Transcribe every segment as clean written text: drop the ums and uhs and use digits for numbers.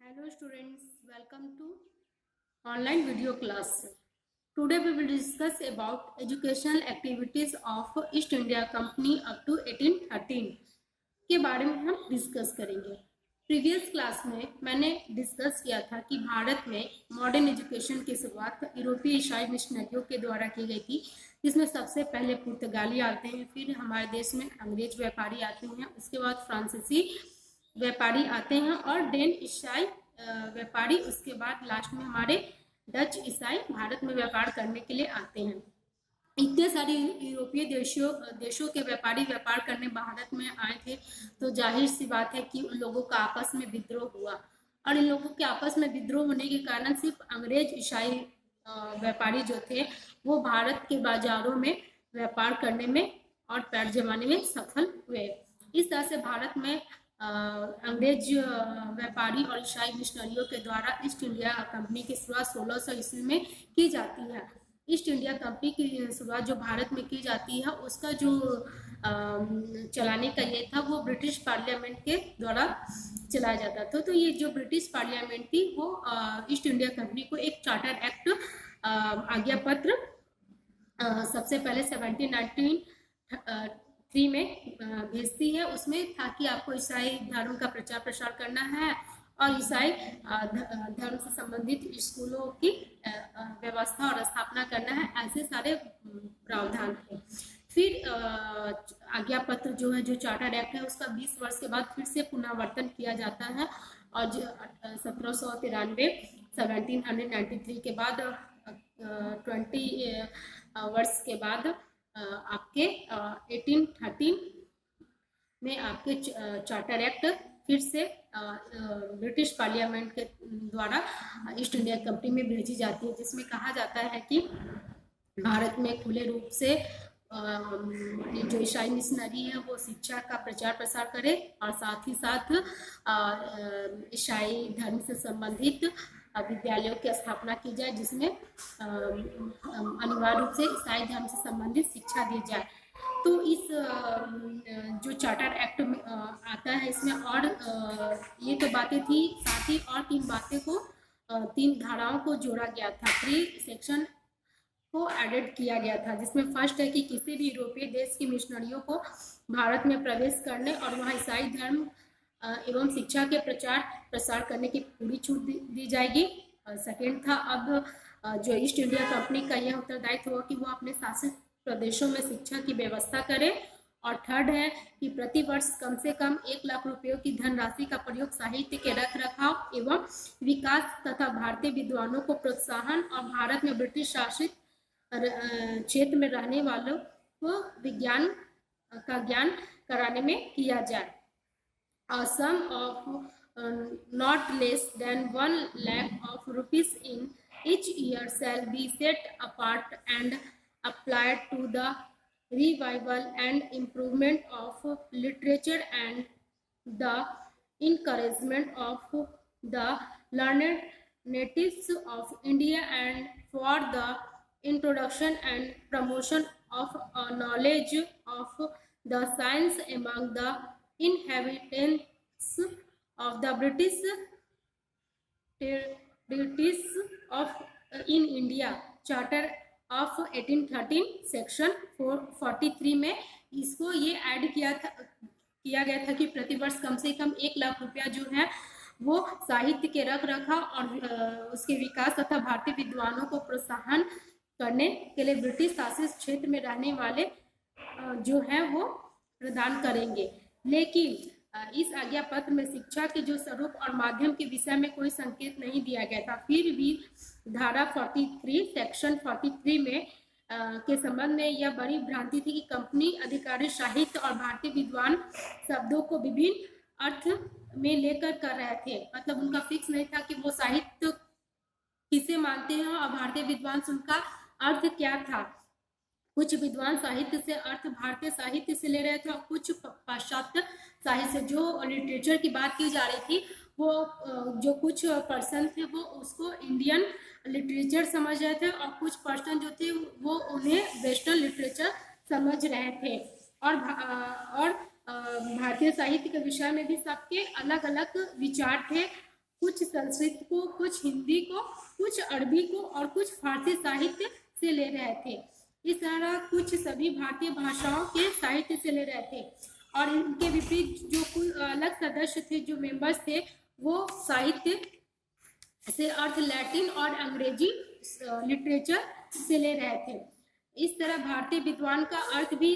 Hello students, welcome to online video class. Today we will discuss about educational activities of East India Company up to 1813 के बारे में हम discuss करेंगे। Previous class में मैंने discuss किया था कि भारत में मॉडर्न एजुकेशन की शुरुआत यूरोपीय ईसाई मिशनरियों के द्वारा की गई थी, जिसमें सबसे पहले पुर्तगाली आते हैं, फिर हमारे देश में अंग्रेज व्यापारी आते हैं, उसके बाद फ्रांसीसी व्यापारी आते हैं और डेन ईसाई व्यापारी, उसके बाद लास्ट में हमारे डच ईसाई भारत में व्यापार करने के लिए आते हैं। इतने सारे यूरोपीय देशों के व्यापारी व्यापार करने भारत में आए थे, तो जाहिर सी बात है कि उन लोगों का आपस में विद्रोह हुआ और इन लोगों के आपस में विद्रोह होने के कारण सिर्फ अंग्रेज ईसाई व्यापारी जो थे वो भारत के बाजारों में व्यापार करने में और पैर जमाने में सफल हुए। इस तरह से भारत में अंग्रेज व्यापारी और ईसाई मिशनरियों के द्वारा ईस्ट इंडिया कंपनी की शुरुआत 1600 ईस्वी में की जाती है। ईस्ट इंडिया कंपनी की शुरुआत जो भारत में की जाती है उसका जो चलाने का ये था वो ब्रिटिश पार्लियामेंट के द्वारा चलाया जाता था। तो ये जो ब्रिटिश पार्लियामेंट थी वो ईस्ट इंडिया कंपनी को एक चार्टर एक्ट आज्ञा पत्र सबसे पहले 1793 में भेजती है। उसमें था कि आपको ईसाई धर्म का प्रचार प्रसार करना है और ईसाई धर्म से संबंधित स्कूलों की व्यवस्था और स्थापना करना है, ऐसे सारे प्रावधान थे। फिर आज्ञा पत्र जो है, जो चार्टर एक्ट है, उसका 20 वर्ष के बाद फिर से पुनरावर्तन किया जाता है और 1793 के बाद 20 वर्ष के बाद आपके 1813 में आपके चार्टर एक्ट फिर से ब्रिटिश पार्लियामेंट के द्वारा ईस्ट इंडिया कंपनी में भेजी जाती है, जिसमें कहा जाता है कि भारत में खुले रूप से जो ईसाई मिशनरी है वो शिक्षा का प्रचार प्रसार करे और साथ ही साथ ईसाई धर्म से संबंधित विद्यालयों की स्थापना की जाए, जिसमें अनिवार्य रूप से ईसाई धर्म से संबंधित शिक्षा दी जाए। तो इस जो चार्टर एक्ट में आता है, इसमें और ये तो बातें थी, साथ ही और 3 बातें को 3 धाराओं को जोड़ा गया था, 3 सेक्शन को एडेड किया गया था, जिसमें फर्स्ट है कि किसी भी यूरोपीय देश की मिशनरियों को भारत में प्रवेश करने और वहाँ ईसाई धर्म एवं शिक्षा के प्रचार प्रसार करने की पूरी छूट दी जाएगी। सेकेंड था, अब जो ईस्ट इंडिया कंपनी का यह उत्तरदायित्व होगा कि वो अपने शासित प्रदेशों में शिक्षा की व्यवस्था करे। और थर्ड है कि प्रति वर्ष कम से कम 1 लाख रुपयों की धनराशि का प्रयोग साहित्य के रख रखाव एवं विकास तथा भारतीय विद्वानों को प्रोत्साहन और भारत में ब्रिटिश शासित क्षेत्र में रहने वालों को विज्ञान का ज्ञान कराने में किया जाए। A sum of not less than 1 lakh of rupees in each year shall be set apart and applied to the revival and improvement of literature and the encouragement of the learned natives of India and for the introduction and promotion of knowledge of the science among the inhabitants of the British of in India। Charter of 1813 section 43 में इसको ये add किया गया था कि प्रतिवर्ष कम से कम 1 लाख रुपया जो है वो साहित्य के रख रखाव और उसके विकास तथा भारतीय विद्वानों को प्रोत्साहन करने के लिए ब्रिटिश शासित क्षेत्र में रहने वाले जो है वो प्रदान करेंगे। लेकिन इस आज्ञा पत्र में शिक्षा के जो स्वरूप और माध्यम के विषय में कोई संकेत नहीं दिया गया था। फिर भी धारा 43 सेक्शन 43 में के संबंध में यह बड़ी भ्रांति थी कि कंपनी अधिकारी साहित्य और भारतीय विद्वान शब्दों को विभिन्न अर्थ में लेकर कर रहे थे। मतलब उनका फिक्स नहीं था कि वो साहित्य किसे मानते हैं और भारतीय विद्वान से उनका अर्थ क्या था। कुछ विद्वान साहित्य से अर्थ भारतीय साहित्य से ले रहे थे और कुछ पाश्चात्य साहित्य से। जो लिटरेचर की बात की जा रही थी वो जो कुछ पर्सन थे वो उसको इंडियन लिटरेचर समझ रहे थे और कुछ पर्सन जो थे वो उन्हें वेस्टर्न लिटरेचर समझ रहे थे। और भारतीय साहित्य के विषय में भी सबके अलग अलग विचार थे कुछ संस्कृत को, कुछ हिंदी को, कुछ अरबी को और कुछ फारसी साहित्य से ले रहे थे। इस तरह कुछ सभी भारतीय भाषाओं के साहित्य से ले रहे थे और इनके विपरीत जो कोई अलग सदस्य थे, जो मेंबर्स थे, वो साहित्य से अर्थ लैटिन और अंग्रेजी लिटरेचर से ले रहे थे। इस तरह भारतीय विद्वान का अर्थ भी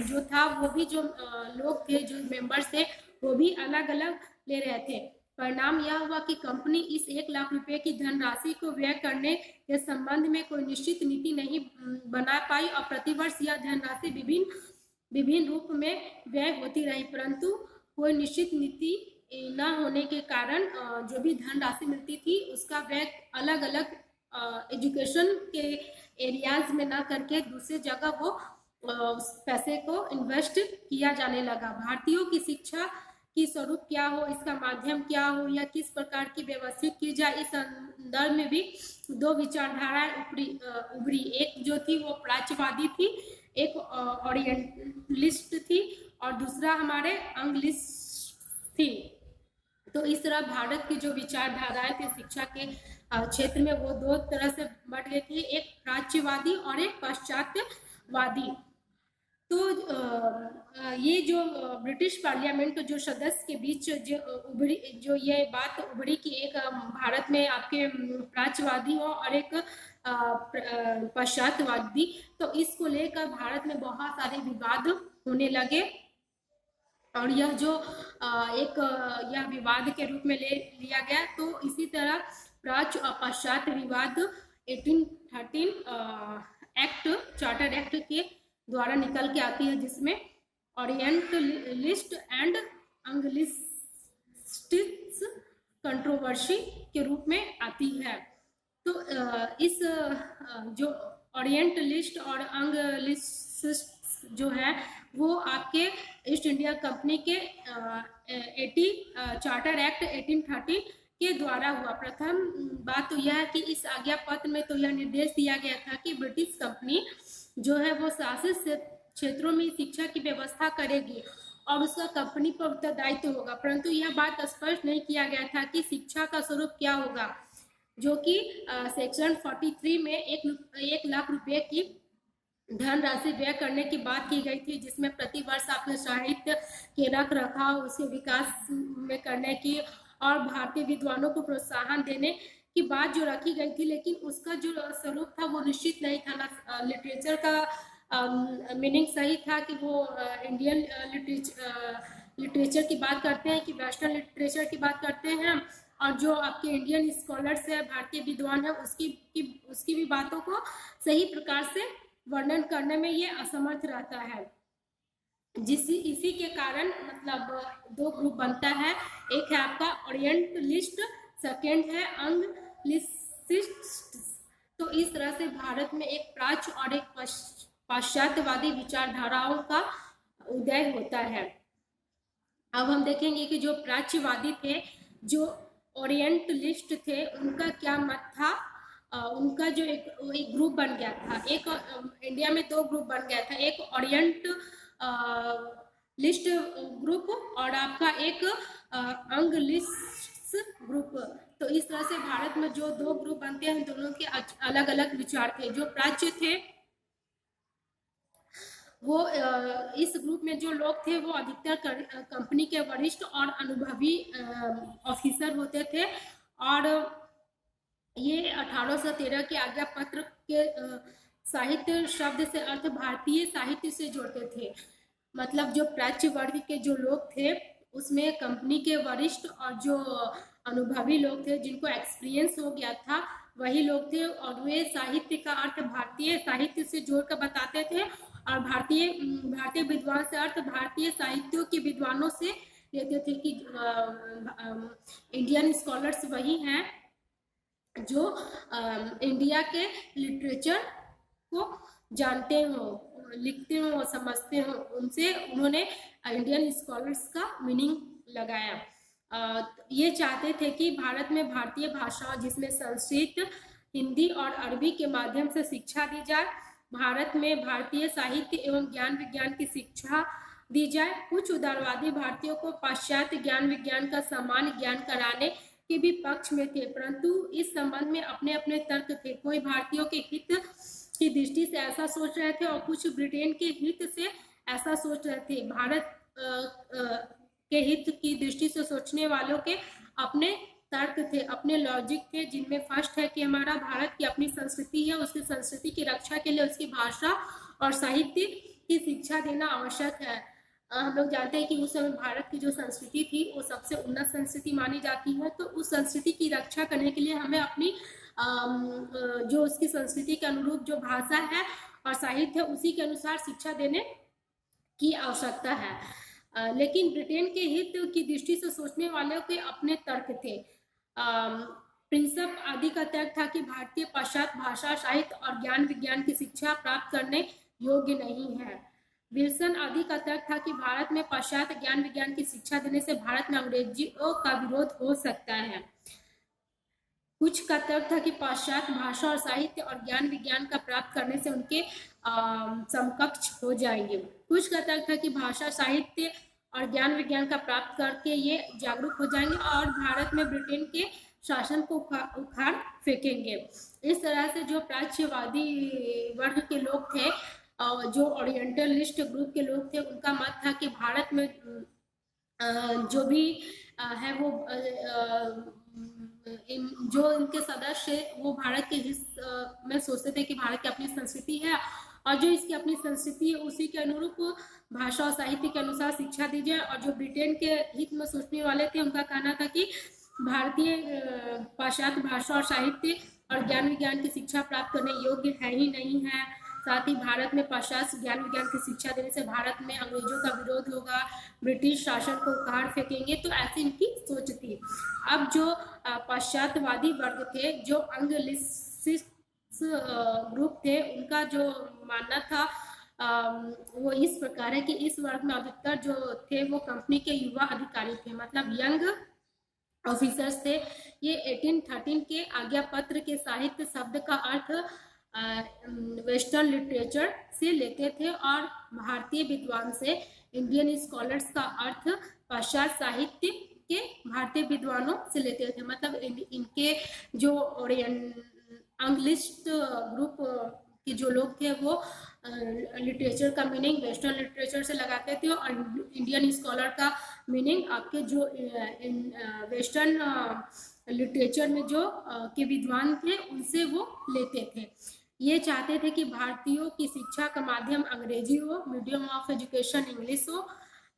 जो था, वो भी जो लोग थे, जो मेंबर्स थे, वो भी अलग अलग ले रहे थे। परिणाम यह हुआ कि कंपनी इस 1 लाख रुपए की धनराशि को व्यय करने के संबंध में कोई निश्चित नीति नहीं बना पाई और प्रतिवर्ष यह धनराशि विभिन्न रूप में व्यय होती रही, परंतु कोई निश्चित नीति न होने के कारण जो भी धनराशि मिलती थी उसका व्यय अलग अलग एजुकेशन के एरियाज में ना करके दूसरी जगह वो उस पैसे को इन्वेस्ट किया जाने लगा। भारतीयों की शिक्षा की स्वरूप क्या हो, इसका माध्यम क्या हो, या किस प्रकार की व्यवस्थित की जाए, इस संदर्भ में भी दो विचारधाराएं उभरी। एक जो थी वो प्राच्यवादी थी, एक ओरिएंटलिस्ट थी और दूसरा हमारे अंग्लिस्ट थी। तो इस तरह भारत की जो विचारधाराएं थी शिक्षा के क्षेत्र में, वो दो तरह से बढ़ गई थी, एक प्राच्यवादी और एक पाश्चात्यवादी। तो ये जो ब्रिटिश पार्लियामेंट जो सदस्य के बीच जो ये बात उभरी कि एक भारत में आपके प्राच्यवादी हो और एक पाश्चात्यवादी, तो इसको लेकर भारत में बहुत सारे विवाद होने लगे और यह जो यह विवाद के रूप में ले लिया गया। तो इसी तरह प्राच्य और पाश्चात्य विवाद 1813 एक्ट, चार्टर एक्ट के द्वारा निकल के आती है, जिसमें ओरिएंटलिस्ट एंड अंग्लिस्टिक्स कंट्रोवर्सी के रूप में आती है। तो इस जो ओरिएंटलिस्ट और अंग्लिस्टिक्स जो है वो आपके ईस्ट इंडिया कंपनी के 80 चार्टर एक्ट 1830 के द्वारा हुआ। प्रथम बात तो यह है कि इस आज्ञा पत्र में तो यह निर्देश दिया गया था कि ब्रिटिश कंपनी जो है वो शासित क्षेत्रों में शिक्षा की व्यवस्था करेगी और उसका कंपनी पर उत्तरदायित्व होगा, परंतु यह बात स्पष्ट नहीं किया गया था कि शिक्षा का स्वरूप क्या होगा, जो कि सेक्शन 43 में 1 लाख रुपए की धनराशि व्यय करने की बात की गई थी, जिसमें प्रतिवर्ष आपने साहित्य के रख रखाव, उसके विकास में करने की और भारतीय विद्वानों को प्रोत्साहन देने की बात जो रखी गई थी, लेकिन उसका जो स्वरूप था वो निश्चित नहीं था। ना लिटरेचर का मीनिंग सही था कि वो इंडियन लिटरेचर की बात करते हैं कि वेस्टर्न लिटरेचर की बात करते हैं, और जो आपके इंडियन स्कॉलर्स है, भारतीय विद्वान है, उसकी भी बातों को सही प्रकार से वर्णन करने में ये असमर्थ रहता है। इसी के कारण मतलब दो ग्रुप बनता है, एक है आपका ओरिएंटलिस्ट, सेकेंड है अंग्लिसिस्ट। तो इस तरह से भारत में एक प्राच्य और एक पाश्चात्यवादी विचारधाराओं का उदय होता है। अब हम देखेंगे कि जो प्राच्यवादी थे, जो ओरिएंटलिस्ट थे, उनका क्या मत था। उनका जो एक ग्रुप बन गया था, एक इंडिया में दो ग्रुप बन गया था, एक ओरिएंट लिस्ट ग्रुप और आपका एक अंग्लिस्ट ग्रुप। तो इस तरह से भारत में जो दो ग्रुप बनते हैं, दोनों के अलग अलग विचार थे। जो प्राच्य थे वो इस ग्रुप में जो लोग थे वो अधिकतर कंपनी के वरिष्ठ और अनुभवी ऑफिसर होते थे, और ये 1813 के आज्ञा पत्र के साहित्य शब्द से अर्थ भारतीय साहित्य से जोड़ते थे। मतलब जो प्राच्य वर्ग के जो लोग थे उसमें कंपनी के वरिष्ठ और जो अनुभवी लोग थे, जिनको एक्सपीरियंस हो गया था, वही लोग थे, और वे साहित्य का अर्थ भारतीय साहित्य से जोड़कर बताते थे, और भारतीय विद्वान से अर्थ भारतीय साहित्यों के विद्वानों से लेते थे कि इंडियन स्कॉलर्स वही हैं जो इंडिया के लिटरेचर को जानते हो, लिखते हो, समझते हो। उनसे उन्होंने इंडियन स्कॉलर्स का मीनिंग लगाया। ये चाहते थे कि भारत में भारतीय भाषाओं जिसमें संस्कृत, हिंदी और अरबी के माध्यम से शिक्षा दी जाए। भारत में भारतीय साहित्य एवं ज्ञान विज्ञान की शिक्षा दी जाए। कुछ उदारवादी भारतीयों को पाश्चात्य ज्ञान विज्ञान का सामान्य ज्ञान कराने के भी पक्ष में थे, परंतु इस संबंध में अपने अपने तर्क थे। कोई भारतीयों के हित की दृष्टि से ऐसा सोच रहे थे और कुछ ब्रिटेन के हित से ऐसा सोच रहे थे। भारत के हित की दृष्टि से सोचने वालों के अपने तर्क थे, अपने लॉजिक थे, जिनमें फर्स्ट है कि हमारा भारत की अपनी संस्कृति है, उसकी संस्कृति की रक्षा के लिए उसकी भाषा और साहित्य की शिक्षा देना आवश्यक है। हम लोग जानते हैं कि उस समय भारत की जो संस्कृति थी वो सबसे उन्नत संस्कृति मानी जाती है, तो उस संस्कृति की रक्षा करने के लिए हमें अपनी जो उसकी संस्कृति के अनुरूप जो भाषा है और साहित्य है उसी के अनुसार शिक्षा देने की आवश्यकता है। लेकिन ब्रिटेन के हित की दृष्टि से सोचने वालों के अपने तर्क थे। प्रिंसप आदि का तर्क था कि भारतीय पाश्चात्य भाषा साहित्य और ज्ञान विज्ञान की शिक्षा प्राप्त करने योग्य नहीं है। विल्सन आदि का तर्क था कि भारत में पाश्चात्य ज्ञान विज्ञान की शिक्षा देने से भारत में अंग्रेजियों का विरोध हो सकता है। कुछ का तर्क था कि पाश्चात्य भाषा और साहित्य और ज्ञान विज्ञान का प्राप्त करने से उनके समकक्ष हो जाएंगे। कुछ का तर्क था कि भाषा साहित्य और ज्ञान विज्ञान का प्राप्त करके ये जागरूक हो जाएंगे और भारत में ब्रिटेन के शासन को उखाड़ फेंकेंगे। इस तरह से जो प्राच्यवादी वर्ग के लोग थे, जो ओरिएंटलिस्ट ग्रुप के लोग थे, उनका मत था कि भारत में जो भी है वो जो इनके सदस्य वो भारत के हित में सोचते थे कि भारत की अपनी संस्कृति है और जो इसकी अपनी संस्कृति है उसी के अनुरूप भाषा और साहित्य के अनुसार शिक्षा दी जाए। और जो ब्रिटेन के हित में सोचने वाले थे उनका कहना था कि भारतीय पाश्चात्य भाषा और साहित्य और ज्ञान विज्ञान की शिक्षा प्राप्त करने योग्य है ही नहीं है। साथ ही भारत में पाश्चात्य ज्ञान विज्ञान की शिक्षा देने से भारत में अंग्रेजों का विरोध होगा, ब्रिटिश शासन को उखाड़ फेंकेंगे, तो ऐसी इनकी सोच थी। अब जो पाश्चात्यवादी वर्ग थे, जो एंग्लिसिस्ट ग्रुप थे, उनका जो मानना था वो इस प्रकार है कि इस वर्ग में अधिकतर जो थे वो कंपनी के युवा अधिकारी थे, मतलब यंग ऑफिसर्स थे। ये 1813 के आज्ञा पत्र के साहित्य शब्द का अर्थ वेस्टर्न लिटरेचर से लेते थे और भारतीय विद्वान से इंडियन स्कॉलर्स का अर्थ पाश्चात्य साहित्य के भारतीय विद्वानों से लेते थे। मतलब इनके जो इंग्लिश ग्रुप के जो लोग थे वो लिटरेचर का मीनिंग वेस्टर्न लिटरेचर से लगाते थे और इंडियन स्कॉलर का मीनिंग आपके जो वेस्टर्न लिटरेचर में जो के विद्वान थे उनसे वो लेते थे। ये चाहते थे कि भारतीयों की शिक्षा का माध्यम अंग्रेजी हो, मीडियम ऑफ एजुकेशन इंग्लिश हो,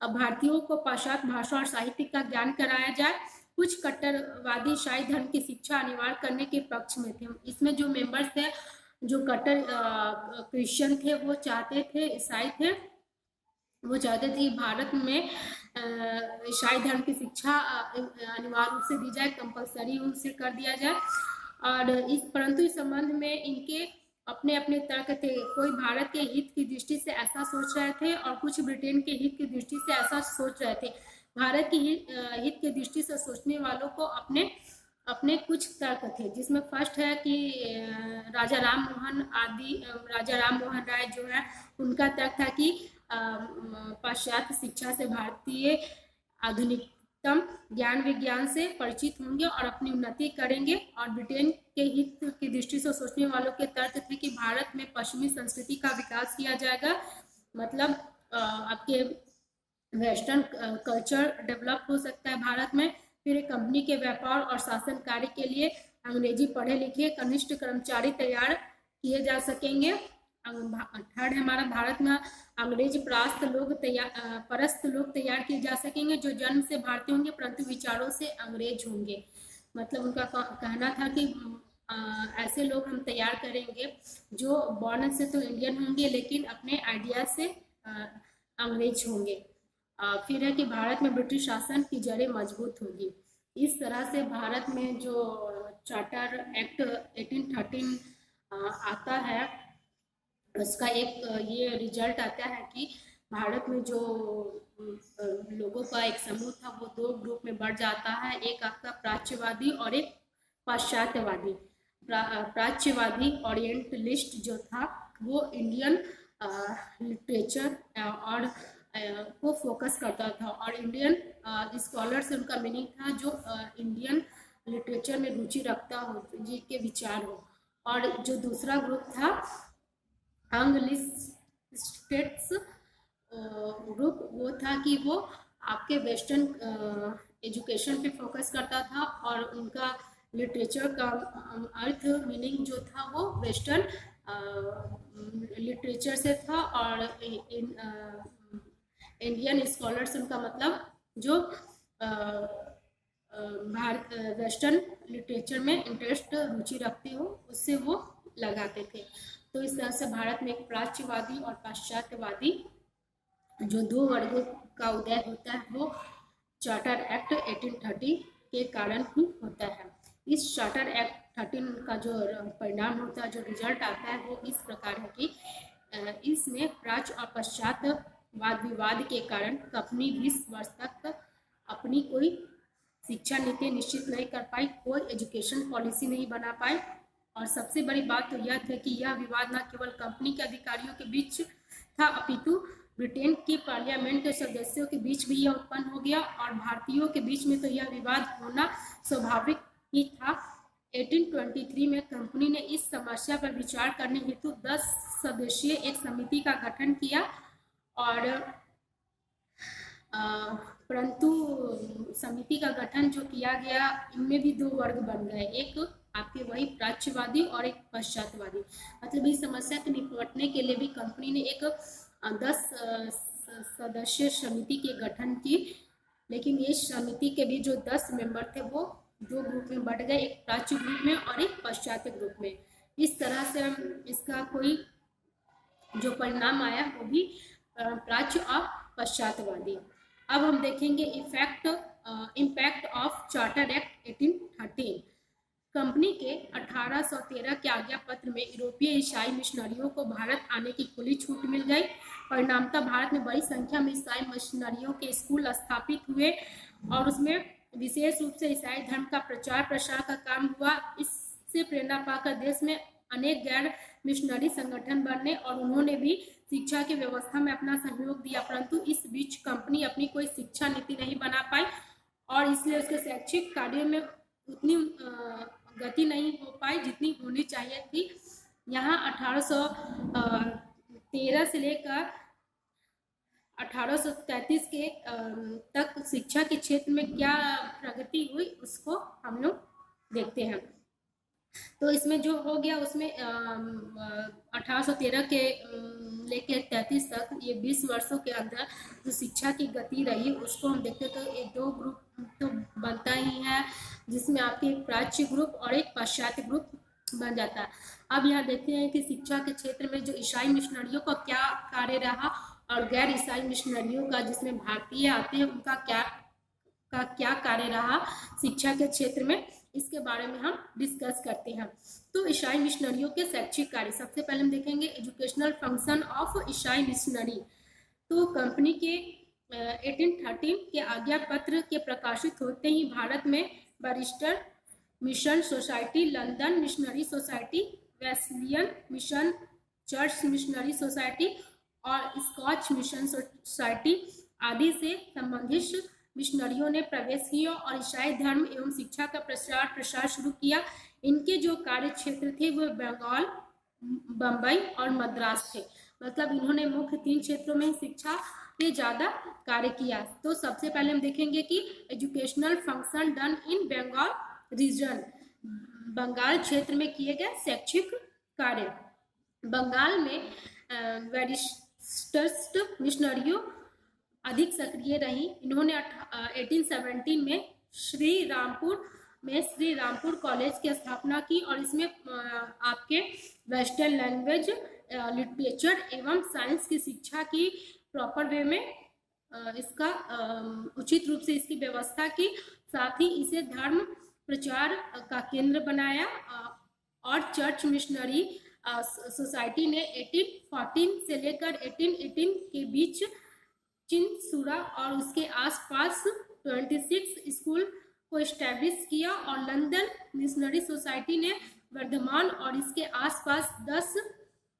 भारतीयों को पाश्चात्य भाषा और साहित्य का ज्ञान कराया जाए। कुछ कट्टरवादी ईसाई धर्म की शिक्षा अनिवार्य करने के पक्ष में थे। इसमें जो मेंबर्स थे जो कट्टर क्रिश्चियन थे वो चाहते थे, ईसाई थे, वो चाहते थे भारत में ईसाई धर्म की शिक्षा अनिवार्य रूप से दी जाए, कंपलसरी उनसे कर दिया जाए। और परंतु इस संबंध में इनके अपने अपने तर्क थे। कोई भारत के हित की दृष्टि से ऐसा सोच रहे थे और कुछ ब्रिटेन के हित की दृष्टि से ऐसा सोच रहे थे। भारत की हित की दृष्टि से सोचने वालों को अपने अपने कुछ तर्क थे, जिसमें फर्स्ट है कि राजा राम मोहन राय जो है उनका तर्क था कि पाश्चात्य शिक्षा से भारतीय आधुनिकतम ज्ञान विज्ञान से परिचित होंगे और अपनी उन्नति करेंगे। और ब्रिटेन के हित की दृष्टि से सोचने वालों के तर्क थे कि भारत में पश्चिमी संस्कृति का विकास किया जाएगा, मतलब आपके वेस्टर्न कल्चर डेवलप हो सकता है भारत में। फिर कंपनी के व्यापार और शासन कार्य के लिए अंग्रेजी पढ़े लिखे कनिष्ठ कर्मचारी तैयार किए जा सकेंगे। थर्ड है हमारा भारत में अंग्रेज परस्त लोग तैयार किए जा सकेंगे जो जन्म से भारतीय होंगे परंतु विचारों से अंग्रेज होंगे। मतलब उनका कहना था कि ऐसे लोग हम तैयार करेंगे जो बॉर्न से तो इंडियन होंगे लेकिन अपने आइडिया से अंग्रेज होंगे। फिर है कि भारत में ब्रिटिश शासन की जड़ें मजबूत होगी। इस तरह से भारत में जो चार्टर एक्ट 1813 आता है उसका एक ये रिजल्ट आता है कि भारत में जो लोगों का एक समूह था वो दो ग्रुप में बढ़ जाता है, एक आपका प्राच्यवादी और एक पाश्चात्यवादी। प्राच्यवादी ओरिएंटलिस्ट जो था वो इंडियन लिटरेचर और को फोकस करता था। और इंडियन स्कॉलर से उनका मीनिंग था जो इंडियन लिटरेचर में रुचि रखता हो, जी के विचार हो। और जो दूसरा ग्रुप था स्टेट्स ग्रुप, वो था कि वो आपके वेस्टर्न एजुकेशन पे फोकस करता था और उनका लिटरेचर का अर्थ मीनिंग जो था वो वेस्टर्न लिटरेचर से था। और इंडियन स्कॉलर्स उनका मतलब जो भारत वेस्टर्न लिटरेचर में इंटरेस्ट रुचि रखते हो उससे वो लगाते थे। तो इस तरह से भारत में एक प्राच्यवादी और पाश्चात्यवादी जो दो वर्गों का उदय होता है वो चार्टर एक्ट 1830 के कारण ही होता है। इस चार्टर एक्ट 13 का जो परिणाम होता है, जो रिजल्ट आता है, वो इस प्रकार है कि इसमें प्राच्य और पश्चात वाद विवाद के कारण कंपनी 20 वर्ष तक अपनी कोई शिक्षा नीति निश्चित नहीं कर पाई, कोई एजुकेशन पॉलिसी नहीं बना पाई। और सबसे बड़ी बात तो यह थी कि यह विवाद न केवल कंपनी के अधिकारियों के बीच था, अपितु ब्रिटेन की पार्लियामेंट के सदस्यों के बीच भी यह उत्पन्न हो गया। और भारतीयों के बीच में तो यह विवाद होना स्वाभाविक ही था। 1823 में कंपनी ने इस समस्या पर विचार करने हेतु 10 सदस्यीय एक समिति का गठन किया। और परंतु समिति का गठन जो किया गया, इनमें भी दो वर्ग बन गए, एक आपके वही प्राच्यवादी और एक पश्चातवादी। मतलब इस समस्या से निपटने के लिए भी कंपनी ने एक 10 सदस्य समिति के गठन की। लेकिन ये समिति के भी जो 10 मेंबर थे वो दो ग्रुप में बढ़ गए, एक प्राच्य ग्रुप में और एक पश्चात्य ग्रुप में। इस तरह से इसका कोई जो परिणाम आया वो भी प्राच्य और पश्चातवादी। अब हम देखेंगे impact of charter act 1813। Company के 1813 के आज्ञा पत्र में यूरोपीय ईसाई मिशनरियों को भारत आने की खुली छूट मिल गई। परिणामतः भारत में बड़ी संख्या में ईसाई मिशनरियों के स्कूल स्थापित हुए और उसमें विशेष रूप से ईसाई धर्म का प्रचार प्रसार का काम हुआ। इससे प्रेरणा पाकर देश में अनेक गैर मिशनरी संगठन बनने और उन्होंने भी शिक्षा की व्यवस्था में अपना सहयोग दिया। परंतु इस बीच कंपनी अपनी कोई शिक्षा नीति नहीं बना पाई और इसलिए उसके शैक्षिक कार्य में उतनी गति नहीं हो पाई जितनी होनी चाहिए थी। यहाँ 1813 से लेकर 1833 के तक शिक्षा के क्षेत्र में क्या प्रगति हुई उसको हम लोग देखते हैं। तो इसमें जो हो गया उसमें 1813 के लेकर 33 तक ये 20 वर्षों के अंदर जो शिक्षा की गति रही उसको हम देखते तो ये दो ग्रुप तो बनता ही है, जिसमें आपके एक प्राच्य ग्रुप और एक पाश्चात्य ग्रुप बन जाता है। अब यहाँ देखते हैं कि शिक्षा के क्षेत्र में जो ईसाई मिशनरियों का क्या कार्य रहा और गैर ईसाई मिशनरियों का, जिसमें भारतीय आते हैं, उनका क्या कार्य रहा शिक्षा के क्षेत्र में, इसके बारे में हम डिस्कस करते हैं। तो ईसाई मिशनरियों के शैक्षिक कार्य, सबसे पहले हम देखेंगे एजुकेशनल फंक्शन ऑफ ईसाई मिशनरी। तो कंपनी के 1813 के आज्ञा पत्र के प्रकाशित होते ही भारत में barrister mission society, London missionary society, Wesleyan mission church missionary society और स्कॉच मिशन सोसाइटी आदि से संबंधित मिशनरियों ने प्रवेश किया और ईसाई धर्म एवं शिक्षा का प्रचार प्रसार शुरू किया। इनके जो कार्य क्षेत्र थे वो बंगाल, बम्बई और मद्रास थे। मतलब इन्होंने मुख्य 3 क्षेत्रों में शिक्षा पे ज़्यादा कार्य किया। तो सबसे पहले हम देखेंगे कि educational function done in Bengal region, Bengal क्षेत्र में किए गए शैक्षिक कार्य। बंगाल में बैरिस्टर्स मिशनरियों अधिक सक्रिय रही। इन्होंने 1817 में श्री रामपुर कॉलेज की स्थापना की और इसमें आपके वेस्टर्न लैंग्वेज, लिटरेचर एवं साइंस की शिक्षा की प्रॉपर वे में इसका उचित रूप से इसकी व्यवस्था की। साथ ही इसे धर्म प्रचार का केंद्र बनाया और चर्च मिशनरी सोसाइटी ने 1814 से लेकर 1818 के बीच चिनसुरा और उसके आसपास 26 स्कूल को एस्टैब्लिश किया और लंदन मिशनरी सोसाइटी ने वर्धमान और इसके आसपास 10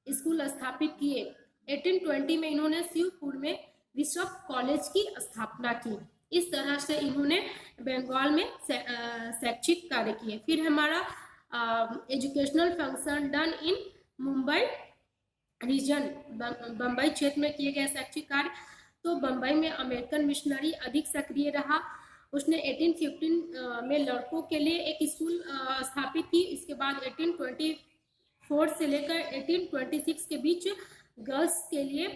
स्कूल स्थापित किए। 1820 में इन्होंने शिवपुर में बिशप कॉलेज की स्थापना की। इस तरह से इन्होंने बंगाल में शैक्षिक कार्य किए। फिर हमारा educational function done in Mumbai region, Bombay क्षेत्र में किए गए शैक्षिक कार्य। तो बम्बई में अमेरिकन मिशनरी अधिक सक्रिय रहा। उसने 1815 में लड़कों के लिए एक स्कूल स्थापित की। इसके बाद 1824 से लेकर 1826 के बीच गर्ल्स के लिए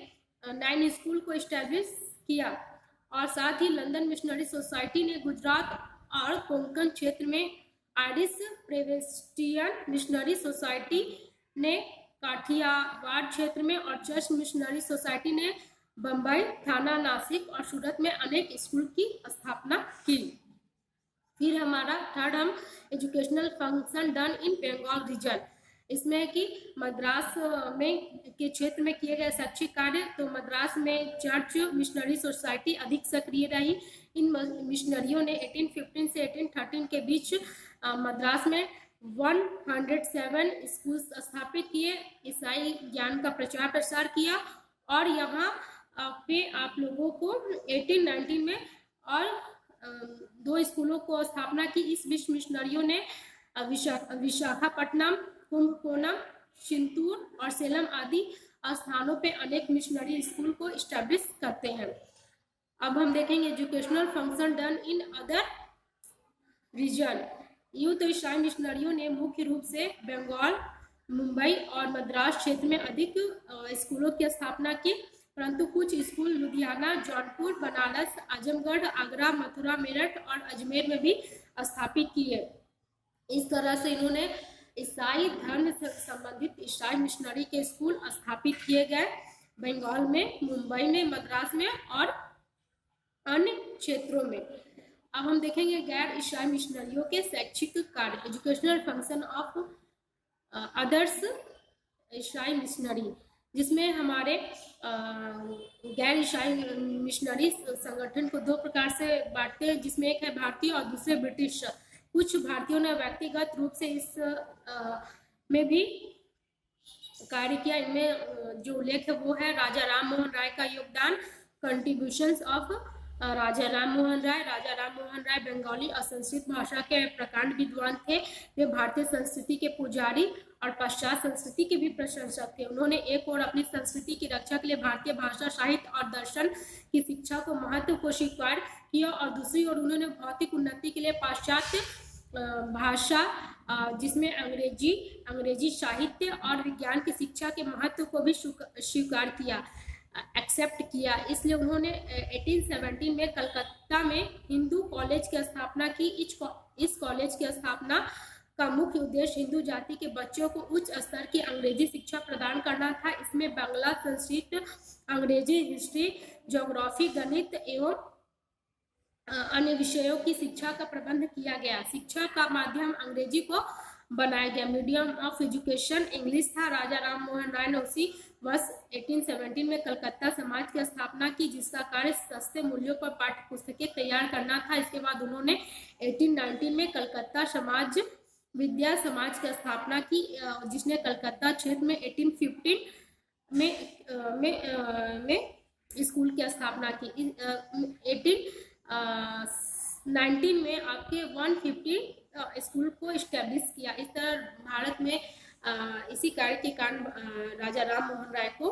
9 स्कूल को एस्टेब्लिश किया। और साथ ही लंदन मिशनरी सोसाइटी ने गुजरात और कोंकण क्षेत्र में आयरिश प्रेस्बिटेरियन मिशनरी सोसाइटी ने काठियावाड़ क्षेत्र में, और चर्च मिशनरी सोसाइटी ने बम्बई, थाना, नासिक और सूरत में अनेक स्कूल की स्थापना की। फिर हमारा थर्ड हम educational function done in Bengal region, इसमें कि मद्रास में के क्षेत्र में किए गए शैक्षिक कार्य। तो मद्रास में चर्च मिशनरी सोसाइटी अधिक सक्रिय रही। इन मिशनरियों ने 1815 से 1813 के बीच मद्रास में 107 स्कूल स्थापित किए, ईसाई ज्ञान का प्रचार प्रसार किया। और यहाँ पे आप लोगों को 1819 में और 2 स्कूलों को स्थापना की। इस बीच मिशनरियों ने विशाखापट्टनम, कुंभकोणम, चिंतूर और सेलम आदि स्थानों पे अनेक मिशनरी स्कूल को एस्टैब्लिश करते हैं। अब हम देखेंगे educational function done in other region. यूं तो ईसाई मिशनरियों ने मुख्य रूप से बंगाल, मुंबई और मद्रास क्षेत्र में अधिक स्कूलों की स्थापना की, परंतु कुछ स्कूल लुधियाना, जौनपुर, बनारस, आजमगढ़, आगरा, मथुरा, मेरठ और अजमेर में भी स्थापित किए। इस तरह से इन्होंने ईसाई धर्म से संबंधित ईसाई मिशनरी के स्कूल स्थापित किए गए बंगाल में, मुंबई में, मद्रास में और अन्य क्षेत्रों में। अब हम देखेंगे गैर ईसाई मिशनरियों के शैक्षिक कार्य, एजुकेशनल फंक्शन ऑफ अदर्स ईसाई मिशनरी, जिसमें हमारे गैर ईसाई मिशनरी संगठन को 2 प्रकार से बांटते हैं, जिसमें एक है भारतीय और दूसरे ब्रिटिश। कुछ भारतीयों ने व्यक्तिगत रूप से इस में भी कार्य किया। इनमें जो उल्लेख है वो है राजा राम मोहन राय का योगदान, कंट्रीब्यूशंस ऑफ राजा राम मोहन राय। राजा राम मोहन राय बंगाली और संस्कृत भाषा के प्रकांड विद्वान थे। वे भारतीय संस्कृति के पुजारी और पश्चात संस्कृति के भी प्रशंसक थे। उन्होंने एक और अपनी संस्कृति की रक्षा के लिए भारतीय भाषा, साहित्य और दर्शन की शिक्षा को महत्व को स्वीकार किया, और दूसरी ओर उन्होंने भौतिक उन्नति के लिए पाश्चात्य भाषा, जिसमें अंग्रेजी साहित्य और विज्ञान की शिक्षा के महत्व को भी स्वीकार किया, एक्सेप्ट किया। इसलिए उन्होंने 1817 में कलकत्ता में हिंदू कॉलेज की स्थापना की। इस कॉलेज की स्थापना का मुख्य उद्देश्य हिंदू जाति के बच्चों को उच्च स्तर की अंग्रेजी शिक्षा प्रदान करना था। इसमें बांग्ला, संस्कृत, अंग्रेजी, हिस्ट्री, ज्योग्राफी, गणित एवं अन्य विषयों की शिक्षा का प्रबंध किया गया। शिक्षा का माध्यम अंग्रेजी को बनाया गया। मीडियम ऑफ एजुकेशन इंग्लिश था। राजा राम मोहन राय ने उसी वर्ष 1817 में कलकत्ता समाज की स्थापना की, जिसका कार्य सस्ते मूल्यों पर पाठ्य पुस्तकें तैयार करना था। इसके बाद उन्होंने 1819 में कलकत्ता समाज विद्या समाज की स्थापना की, जिसने कलकत्ता क्षेत्र में 1815 में स्कूल की स्थापना की। 1819 में आपके 150 स्कूल को एस्टेब्लिश किया। इस तरह भारत में इसी कार्य के कारण राजा राम मोहन राय को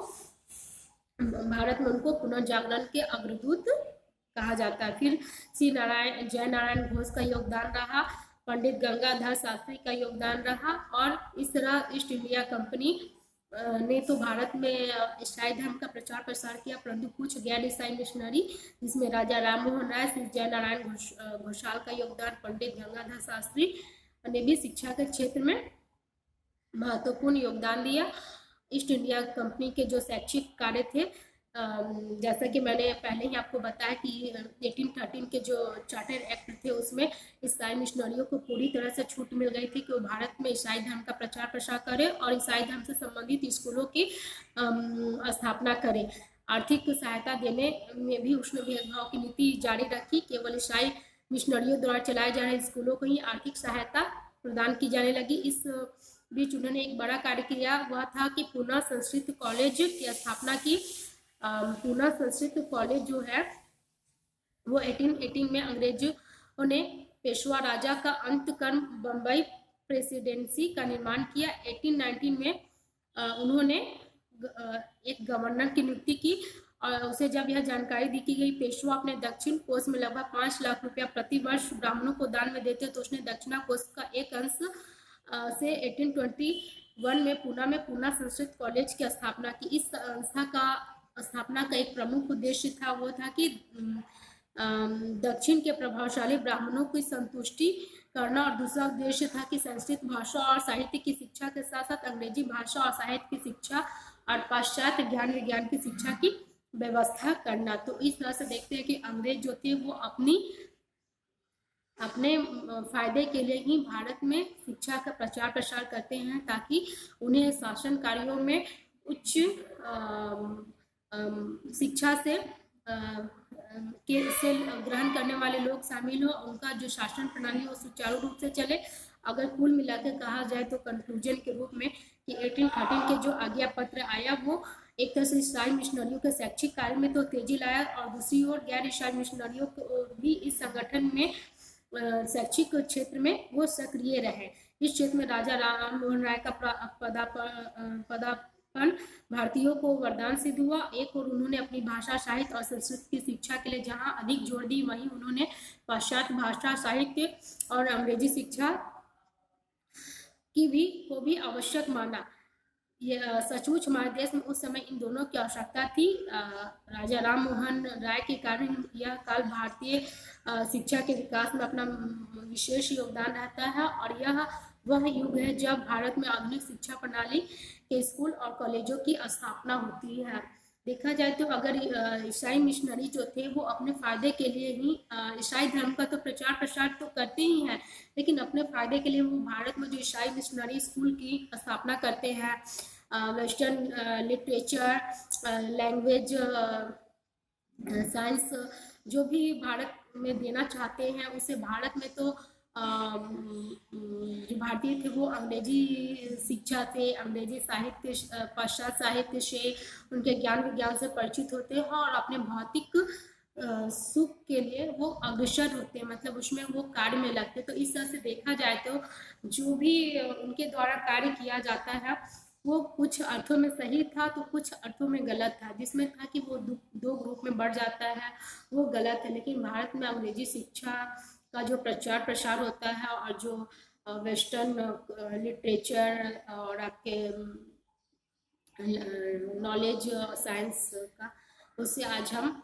भारत में उनको पुनर्जागरण के अग्रदूत कहा जाता है। फिर श्री जय नारायण घोष का योगदान रहा, पंडित गंगाधर शास्त्री का योगदान रहा, और इस तरह ईस्ट इंडिया कंपनी ने तो भारत में ईसाई धर्म का प्रचार प्रसार किया, परंतु कुछ गैर ईसाई मिशनरी, जिसमें राजा राम मोहन राय, श्री जय नारायण घोषाल का योगदान, पंडित गंगाधर शास्त्री ने भी शिक्षा के क्षेत्र में महत्वपूर्ण योगदान दिया। ईस्ट इंडिया कंपनी के जो शैक्षिक कार्य थे, जैसा कि मैंने पहले ही आपको बताया कि 1813 के जो चार्टर एक्ट थे उसमें ईसाई मिशनरियों को पूरी तरह से छूट मिल गई थी कि वो भारत में ईसाई धर्म का प्रचार प्रसार करें और ईसाई धर्म से संबंधित स्कूलों की स्थापना करें। आर्थिक सहायता देने में भी उसने भेदभाव की नीति जारी रखी। केवल ईसाई मिशनरियों द्वारा चलाए जा रहे स्कूलों को ही आर्थिक सहायता प्रदान की जाने लगी। इस बीच उन्होंने एक बड़ा कार्य किया, वह था कि पुनः संस्कृत कॉलेज की स्थापना की। पूना संस्कृत कॉलेज जो है वो 1818 में अंग्रेजों ने पेशवा राजा का अंत कर बम्बई प्रेसिडेंसी का निर्माण किया। 1819 में उन्होंने एक गवर्नर की नियुक्ति की और उसे जब यह जानकारी दी की गई पेशवा अपने दक्षिण कोष में लगभग 5 लाख रुपया प्रति वर्ष ब्राह्मणों को दान में देते तो उसने दक्षिणा कोष का एक अंश से 1821 में पूना संस्कृत कॉलेज की स्थापना की। इस संस्था का स्थापना का एक प्रमुख उद्देश्य था वो था कि दक्षिण के प्रभावशाली ब्राह्मणों की संतुष्टि करना और दूसरा उद्देश्य था कि संस्कृत भाषा और साहित्य की शिक्षा के साथ साथ अंग्रेजी भाषा और साहित्य की शिक्षा और पाश्चात्य ज्ञान विज्ञान की शिक्षा की व्यवस्था करना। तो इस तरह से देखते हैं कि अंग्रेज जो थे वो अपने फायदे के लिए ही भारत में शिक्षा का प्रचार प्रसार करते हैं ताकि उन्हें शासन कार्यों में उच्च शिक्षा से ग्रहण करने वाले लोग शामिल हो, उनका जो शासन प्रणाली वो सुचारू रूप से चले। अगर कुल मिलाकर कहा जाए तो कंक्लूजन के रूप में कि 1813 के जो आज्ञा पत्र आया वो एक तरह से ईसाई मिशनरियों के शैक्षिक कार्य में तो तेजी लाया और दूसरी ओर गैर ईसाई मिशनरियों को भी इस संगठन में शैक्षिक क्षेत्र में वो सक्रिय रहे। इस क्षेत्र में राजा राम मोहन राय का पदार्पण भारतीयों को वरदान सिद्ध हुआ। एक और उन्होंने अपनी भाषा साहित्य और संस्कृत की शिक्षा के लिए जहां अधिक जोर दी वहीं उन्होंने पाश्चात्य भाषा साहित्य और अंग्रेजी शिक्षा को भी आवश्यक माना। यह सचमुच हमारे देश में उस समय इन दोनों की आवश्यकता थी। राजा राम मोहन राय के कारण यह काल भारतीय शिक्षा के विकास में अपना विशेष योगदान रहता है और यह वह युग है जब भारत में आधुनिक शिक्षा प्रणाली के स्कूल और कॉलेजों की स्थापना होती है। देखा जाए तो अगर ईसाई मिशनरी जो थे वो अपने फायदे के लिए ही ईसाई धर्म का तो प्रचार प्रसार तो करते ही हैं, लेकिन अपने फायदे के लिए वो भारत में जो ईसाई मिशनरी स्कूल की स्थापना करते हैं, वेस्टर्न लिटरेचर, लैंग्वेज, साइंस जो भी भारत में देना चाहते हैं उसे भारत में तो जो भारतीय थे वो अंग्रेजी शिक्षा से, अंग्रेजी साहित्य, पाश्चात्य साहित्य से, उनके ज्ञान विज्ञान से परिचित होते हैं और अपने भौतिक सुख के लिए वो अग्रसर होते हैं, मतलब उसमें वो कार्य में लगते। तो इस तरह से देखा जाए तो जो भी उनके द्वारा कार्य किया जाता है वो कुछ अर्थों में सही था तो कुछ अर्थों में गलत था। जिसमें था कि वो दो ग्रुप में बढ़ जाता है वो गलत है। लेकिन भारत में अंग्रेजी शिक्षा का जो प्रचार प्रसार होता है और जो वेस्टर्न लिटरेचर और आपके नॉलेज साइंस का, उससे आज हम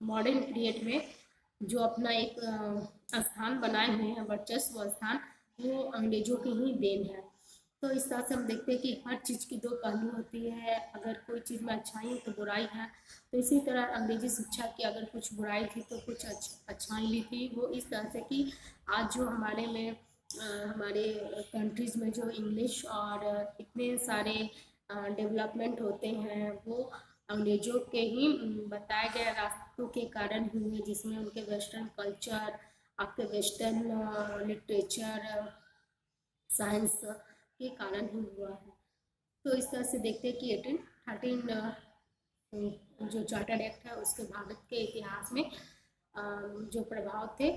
मॉडर्न पीरियड में जो अपना एक स्थान बनाए हुए हैं, वर्चस्व स्थान, वो अंग्रेजों की ही देन है। तो इस तरह से हम देखते हैं कि हर चीज़ की दो पहलू होती है, अगर कोई चीज़ में अच्छाई है तो बुराई है। तो इसी तरह अंग्रेजी शिक्षा की अगर कुछ बुराई थी तो कुछ अच्छाई भी थी। वो इस तरह से कि आज जो हमारे में हमारे कंट्रीज़ में जो इंग्लिश और इतने सारे डेवलपमेंट होते हैं वो अंग्रेजों के ही बताए गए रास्तों के कारण हुए, जिसमें उनके वेस्टर्न कल्चर, आपके वेस्टर्न लिटरेचर, साइंस के कारण ही हुआ है। तो इस तरह से देखते हैं कि 1813 जो चार्टर्ड एक्ट है उसके भारत के इतिहास में जो प्रभाव थे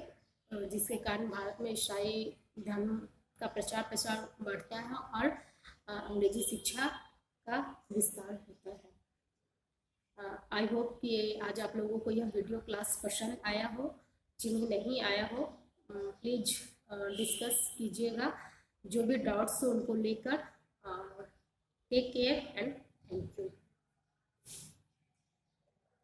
जिसके कारण भारत में ईसाई धर्म का प्रचार प्रसार बढ़ता है और अंग्रेजी शिक्षा का विस्तार होता है। आई होप कि आज आप लोगों को यह वीडियो क्लास पसंद आया हो। जिन्हें नहीं आया हो प्लीज़ डिस्कस कीजिएगा, जो भी डाउट्स हो उनको लेकर। Take care and